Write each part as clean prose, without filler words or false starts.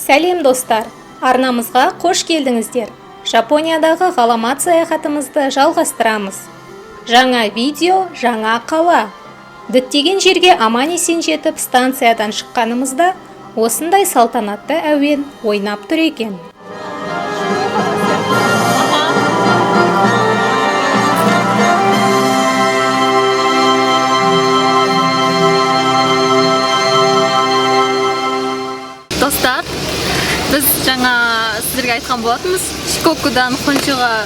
Сәлем достар, арнамызға қош келдіңіздер. Жапониядағы ғаламат саяхатымызды жалғастырамыз. Жаңа видео, жаңа қала. Діттеген жерге аман-есен жетіп станциядан шыққанымызда осындай салтанатты әуен ойнап тұр екен. Достар, біз жаңа сіздерге айтқан болатынбыз, Шикокудан Хоншуға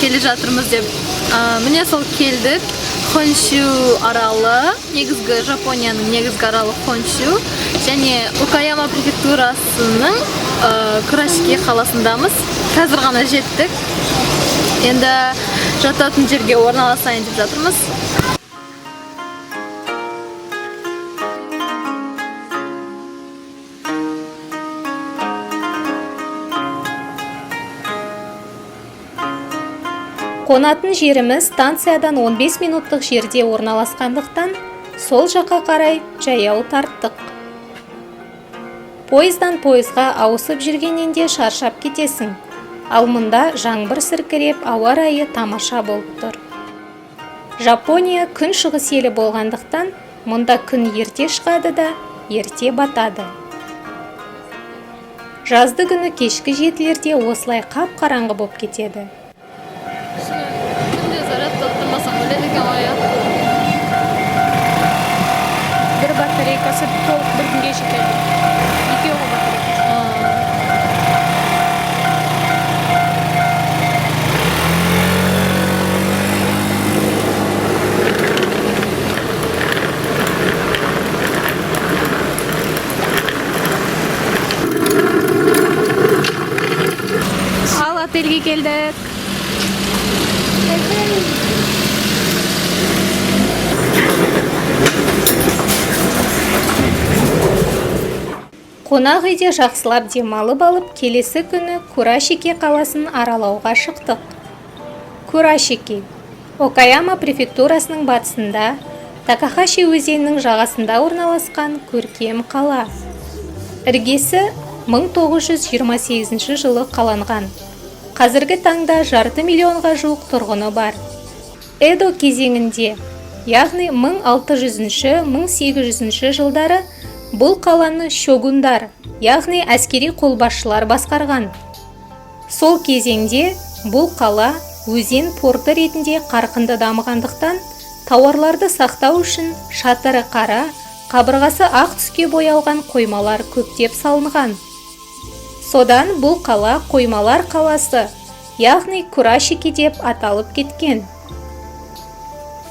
келе жатырмыз деп. Міне сол келдік. Хоншу аралы, негізгі Жапонияның негізгі аралы Хоншу, және Окаяма префектурасының Курашики қаласындамыз. Қазір ғана жеттік. Енді жататын жерге орналасайын деп жатырмыз. Қонатын жеріміз станциядан 15 минуттық жерде орналасқандықтан, сол жаққа қарай жаяу тарттық. Пойыздан пойызға ауысып жүргеннен де шаршап кетесің. Ал мұнда жаңбыр сіркіреп, ауа райы тамаша болып тұр. Жапония күн шығыс елі болғандықтан, мұнда күн ерте шығады да, ерте батады. Жазды күні кешкі жетілерде осылай қап-қараңғы болып кетеді. Bir батарейкасы толық бір күнге жетеді. Екеуі батарейкасы. Ал отельге келдік. Қонақ үйде жақсылап демалып алып, келесі күні Курашики қаласын аралауға шықтық. Курашики, Окаяма префектурасының батысында, Такахаши өзенінің жағасында орналасқан көркем қала. Іргесі 1928 жылы қаланған. Қазіргі таңда 500 миллионға жуық тұрғыны бар. Эдо кезеңінде, яғни 1600-1800 жылдары бұл қаланы шогундар, яғни әскери қолбасшылар басқарған. Сол кезеңде бұл қала өзен порты ретінде қарқынды дамығандықтан, тауарларды сақтау үшін шатыры қара, қабырғасы ақ түске боялған қоймалар көптеп салынған. Содан бұл қала қоймалар қаласы, яғни Курашики деп аталып кеткен.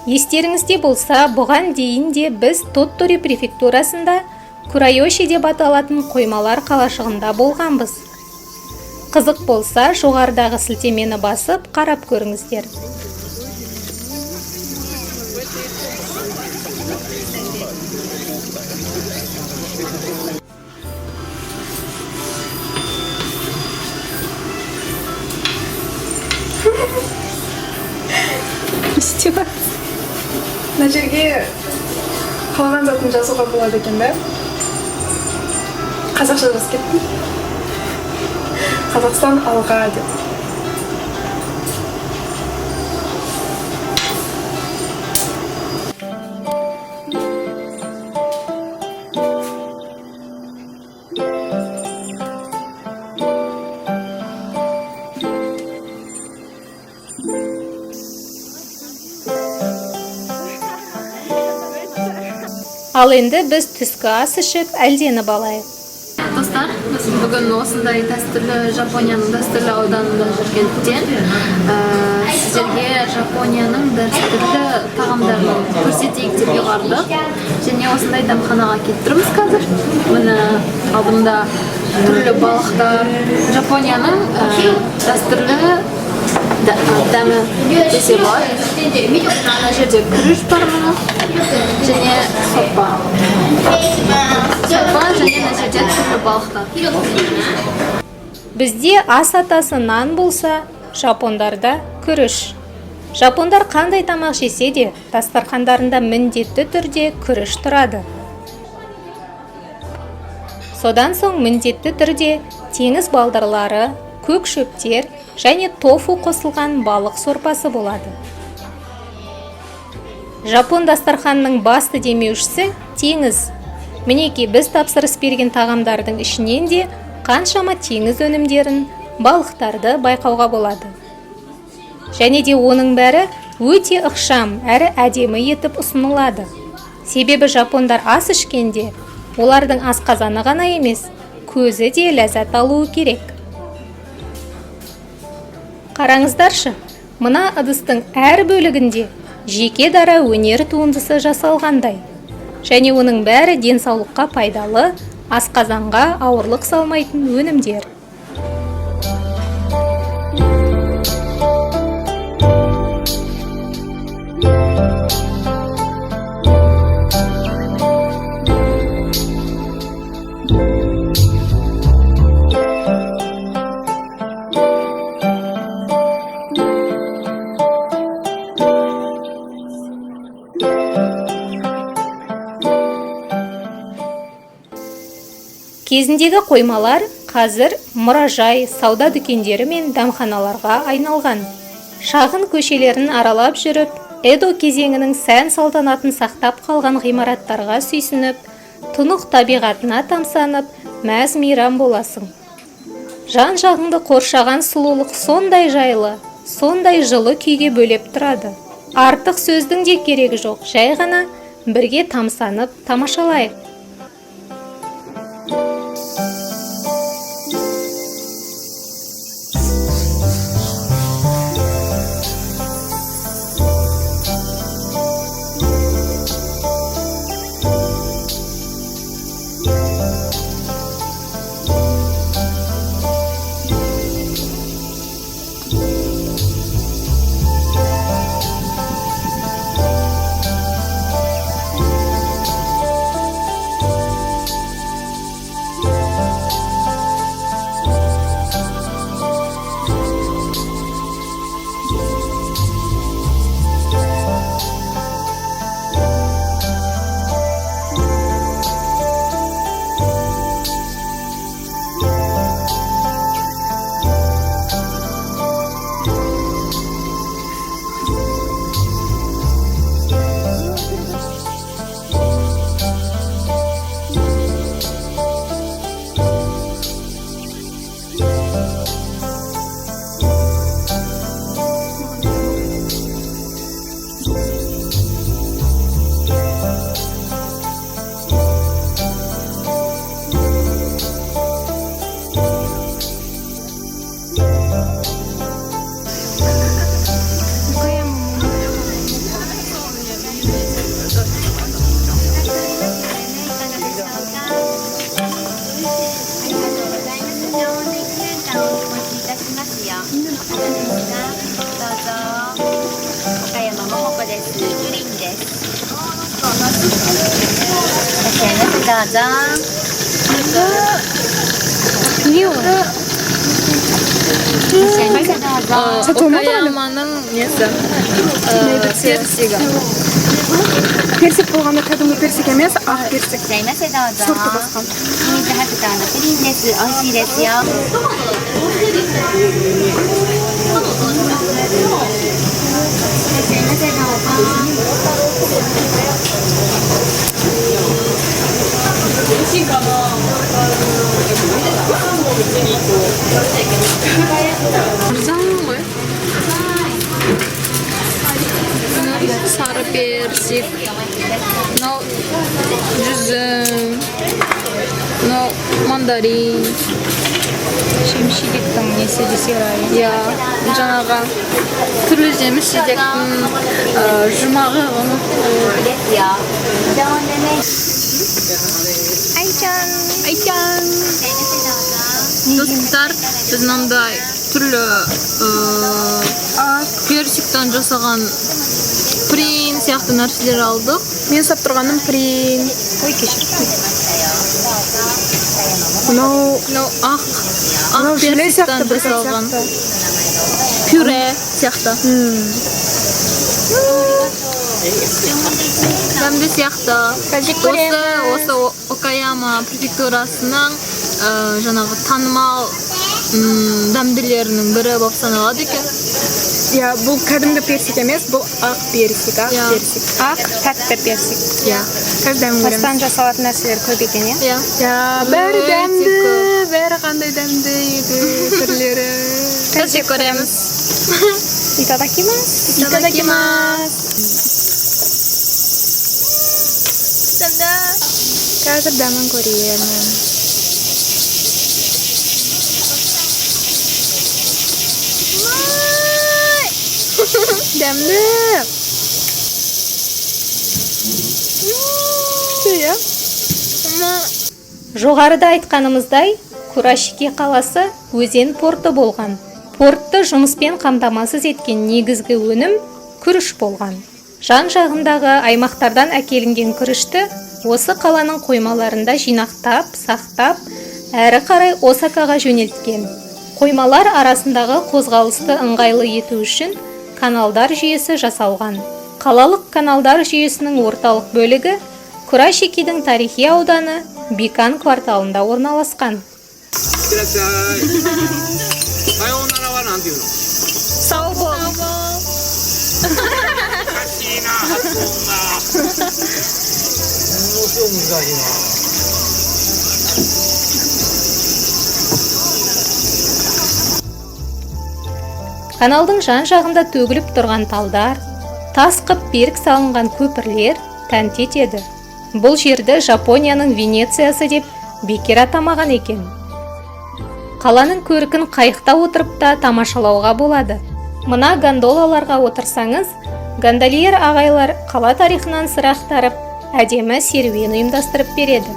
Естеріңізде болса, бұған дейін де біз Тоттори префектурасында Курайоши деп аталатын қоймалар қалашығында болғанбыз. Қызық болса, жоғарыдағы сілтемені басып, қарап көріңіздер. Мына жерге қалаған затын жазуға болады екен да? Қазақша жазып кеттім. Қазақстан алға деп. Ал енді біз түскі ас ішіп әлденіп алайық. Достар, біз бүгін осындай дәстүрлі Жапонияның дәстүрлі ауданында жүргендіктен сіздерге Жапонияның дәстүрлі тағамдарын көрсетейік деп ұйғардық. Және осындай дәмханаға келіп тұрмыз қазір. Міне алдымда түрлі балықтар, Жапонияның дәстүрлі дәмі десе бар. Мына жерде күріш бар мұны, және соппа. Және мына жерде түрлі балықтар. Бізде ас атасы нан болса, жапондарда күріш. Жапондар қандай тамақ жесе де, дастархандарында міндетті түрде күріш тұрады. Содан соң міндетті түрде теңіз балдырлары, көк шөптер және тофу қосылған балық сорпасы болады. Жапон дастарханының басты демеушісі теңіз. Мінеки біз тапсырыс берген тағамдардың ішінен де қаншама теңіз өнімдерін, балықтарды байқауға болады. Және де оның бәрі өте ықшам әрі әдемі етіп ұсынылады. Себебі жапондар ас ішкенде олардың асқазаны ғана емес, көзі де ләззат алуы керек. Қараңыздаршы, мына ыдыстың әр бөлігінде жеке дара өнер туындысы жасалғандай. Және оның бәрі денсаулыққа пайдалы, асқазанға ауырлық салмайтын өнімдер. Кезіндегі қоймалар қазір мұражай, сауда дүкендері мен дәмханаларға айналған. Шағын көшелерін аралап жүріп, Эдо кезеңінің сән салтанатын сақтап қалған ғимараттарға сүйсініп, тұнық табиғатына тамсанып, мәз-мейрам боласың. Жан-жағыңды қоршаған сұлулық сондай жайлы, сондай жылы күйге бөлеп тұрады. Артық сөздің де керегі жоқ, жай ғана бірге тамсанып, тамашалайық. Окая마ның несі? Персигі. Персик болғанда кәдімгі персик емес, ақ персик. Сорты басқан. Sarı persik, жүзім, мандарин, Шемшелектің несі десе райы. жаңағы түрлі жеміс жидектің жұмағы Айчан. Достар, біз мынандай түрлі персиктен жасаған прин сияқты нәрселер алдық. Мен сап тұрғаным прин. Ой, кешір. Мынау Ақ желе сияқты персиктен бір жасалған сияқты. пюре сияқты. Дәмді сияқты. Осы Окаяма префектурасының жаңағы танымал дәмділерінің бірі болып саналады екен. Ya bu кәдімгі персик емес, бұл ақ персик, ақ Ya. персик. Ақ тәтті персик. Иә. Қаздәм көреміз. Тастан жасалатын нәрселер көп екен, иә? Иә. Ya, бәрі Өте дәмді, көп. бәрі қандай дәмді еді, түрлері. Қазір көреміз. Итадакимас. Итадакимас. Қазір дәмін көремін. Дәмді. Күшті, я? Жоғарыда айтқанымыздай, Курашики қаласы өзен порты болған. Портты жұмыспен қамтамасыз еткен негізгі өнім күріш болған. Жан жағындағы аймақтардан әкелінген күрішті осы қаланың қоймаларында жинақтап, сақтап, әрі қарай Осакаға жөнелткен. Қоймалар арасындағы қозғалысты ыңғайлы ету үшін каналдар жүйесі жасалған. Қалалық каналдар жүйесінің орталық бөлігі Курашикидің тарихи ауданы Бикан кварталында орналасқан. Сау бол. Каналдың жан жағында төгіліп тұрған талдар, тас қып берік салынған көпірлер тәнті етеді. Бұл жерді Жапонияның Венециясы деп бекер атамаған екен. Қаланың көркін қайықта отырып та тамашалауға болады. Мына гондолаларға отырсаңыз, гондольер ағайлар қала тарихынан сыр ақтарып, әдемі серуен ұйымдастырып береді.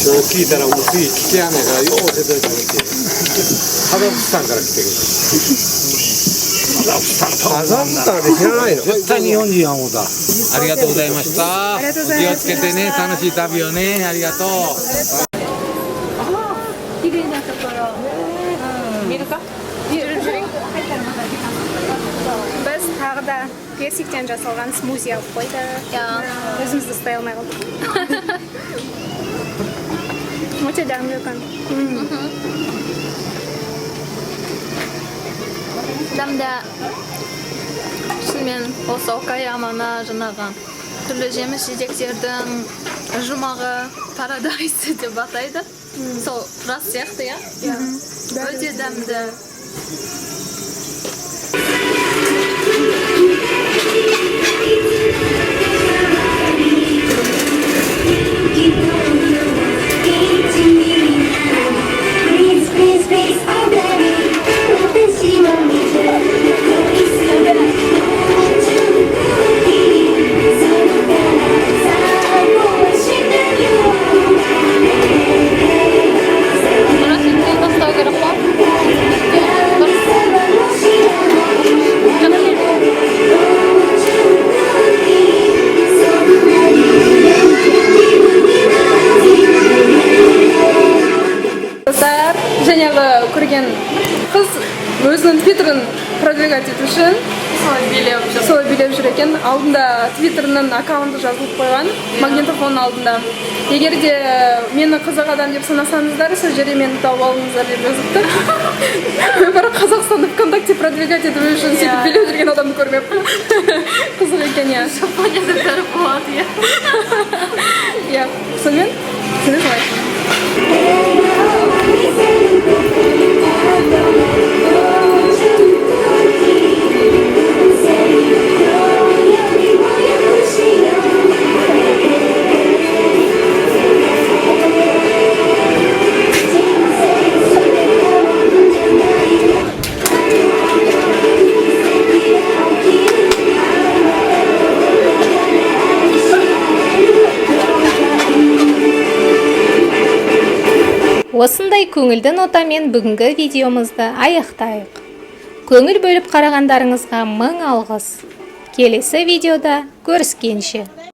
今日聞いたらもう次聞きやねんからよう出てるってカザフスタンから来てるカザフスタンで知らないの絶対日本人や思うたありがとうございました気をつけてね楽しい旅をねありがとう綺麗なところ。見るか? Біз тағы да персиктен жасалған смузи алып қойдық. Өзімізді ұстай алмай қалдық. Өте дәмді екен. Дәмді. Шынымен осы Окаяманы жаңағы түрлі жеміс жидектердің жұмағы парадайсы деп атайды. Сол рас сияқты, иә? Өте дәмді. Жаңағы көрген қыз өзінің твиттерін продвигать ету үшін солай билеп жүр екен. Алдында твиттерінің аккаунты жазылып қойған, магнитофон алдында. Егер де мені қызық адам деп санасаңыздар, сол жерде мені тауып алыңыздар деп жазыпты. Бір Қазақстанды ВКонтакте продвигать ету үшін сөйтіп билеп жүрген адамды көрмеппін. Қызық екен, иә. Жапонияда бәрі болады, иә. Иә, сонымен сені солай. Осындай көңілді нотамен бүгінгі видеомызды аяқтайық. Көңіл бөліп қарағандарыңызға мың алғыс. Келесі видеода көріскенше.